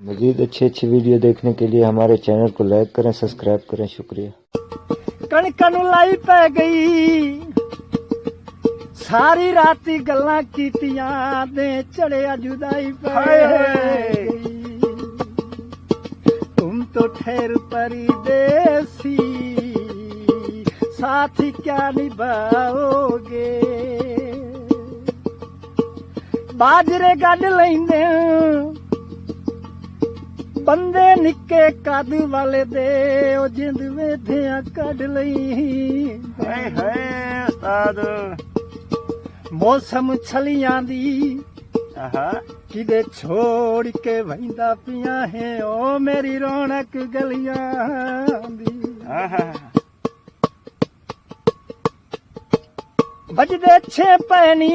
मज़ीद अच्छी अच्छी वीडियो देखने के लिए हमारे चैनल को लाइक करें, सब्सक्राइब करें। शुक्रिया। कणक नूं लाई पै गई सारी राती गल्लां कीतियां दे चढ़िया जुदाई पै गई। तुम तो ठहर परदेसी साथी क्या निभाओगे। बाजरे गड लैंदे बंदे निक्के कद वाले दे ओ जिंद वेधियां कढ लई। हाय हाय उस्ताद मौसम छलियां दी किदे छोड़ के वहिंदा पिया है ओ मेरी रौनक गलियां दी। बजदे छे पैनी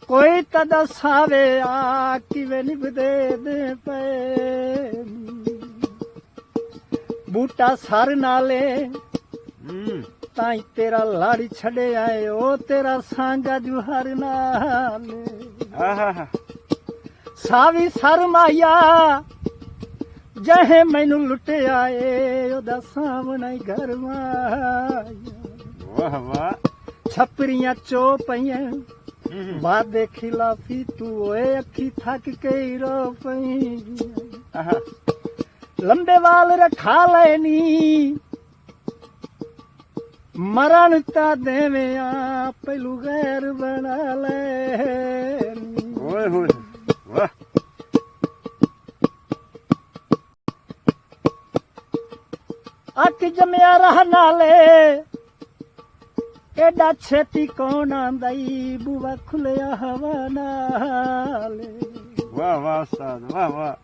कोई त दसावे आ किवें निभदे दे पे। बूटा सर नाले ताई तेरा लाड़ी छड़े आए ओ तेरा सांगा जुहर नाले। सावी सर माया जहे मैनू लुटे आए ओदा सामने घर माया। वाह वाह छपरियां चो पईयां वादे खिलाफी तू ओए अखी थक के रो पई। लंबे वाल रखा लेनी मरण ता देवे आ पहलू गैर बना ले। अक जमया रह नाले एडा छेती कौन आंदाई बुआ खुलिया हवा नाले। वाह वाह उस्ताद वाह वाह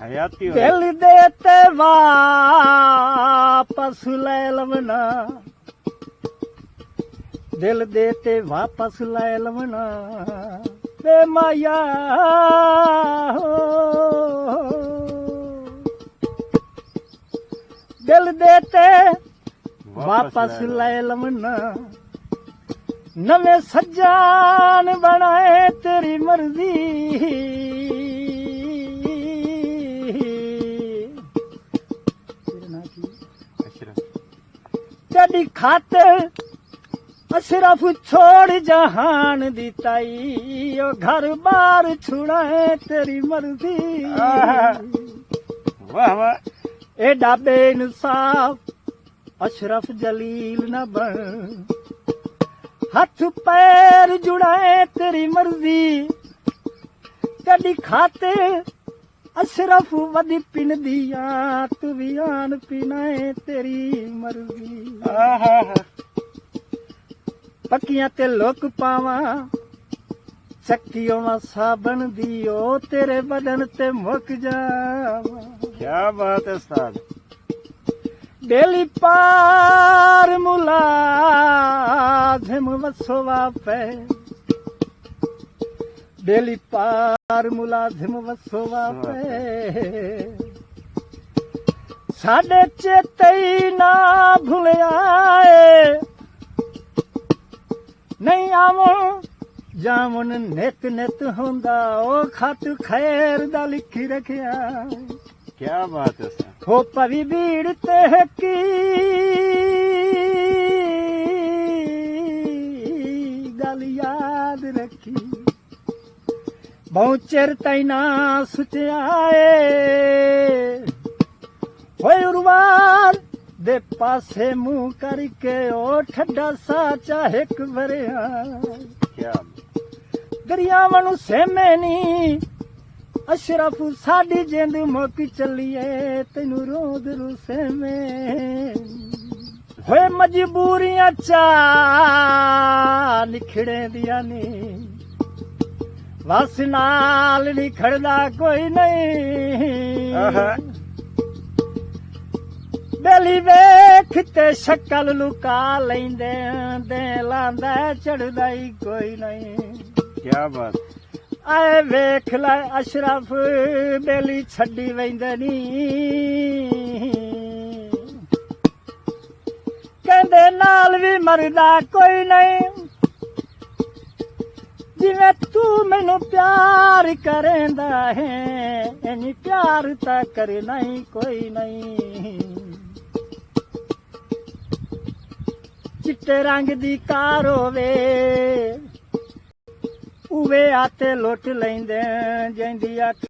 हयाती दिल देते वापस ले लवना। दिल देते वापस ले लवना बे माया दिल देते वापस ले लवना। नवे सज्जान बनाए तेरी मर्जी तेरी खातिर अशरफ छोड़ जहान दी ताई ओ घर बार छुड़ाए तेरी मर्जी। वाह वाह एडा बेइंसाफ अशरफ जलील न बन। हथ पैर जुड़ाए तेरी मर्जी कदी खाते अशरफ वदी पिन दिया तू भी आन पिनाए तेरी मर्जी। पक्कियां ते लोक पावा चक्कियों वा साबन दियो तेरे बदन ते मुक जावा। क्या बात है उस्ताद। बेली पार मुलाजिम वसोवा पे बेली पार मुलाजिम वसोवा पे। साडे चेते ना भुलिया नहीं आवो जामुन नित नित होंदा ओ खत खैर दा लिखी रखिया। क्या बात है हो पवी भीड़ ते की गल याद रखी। बहु चिर तैना सुचाए होए उर्वार दे पासे मुंह करके ओ ठड्डा सा चाहे एक भरिया। दरियावां नूं सेमे नी अशरफ साडी जिंद मुक चलिए तेनू रोद रुसे में होए मजबूरियां चा निखड़े दिया नी। वस नाल निखड़दा कोई नहीं। बेली वेख ते शक्ल लुका लैंदे दे लांदा चढ़दा ही कोई नहीं। क्या बात आए वेख लै अशरफ बेली छड्डी वेंदे नी। कहंदे नाल भी मरदा कोई नहीं ਜਿਵੇਂ ਤੂੰ ਮੈਨੂੰ ਪਿਆਰ ਕਰੇਂਦਾ ਹੈ ਇੰਨੀ ਪਿਆਰ ਤਾਂ ਕਰਨਾ ਹੀ ਕੋਈ ਨਹੀਂ ਚਿੱਟੇ ਰੰਗ ਦੀ ਕਾਰ ਹੋਵੇ ਉਵੇ ਆਤੇ ਲੁੱਟ ਲੈਂਦੇ ਜਾਂਦੀ ਅੱਖ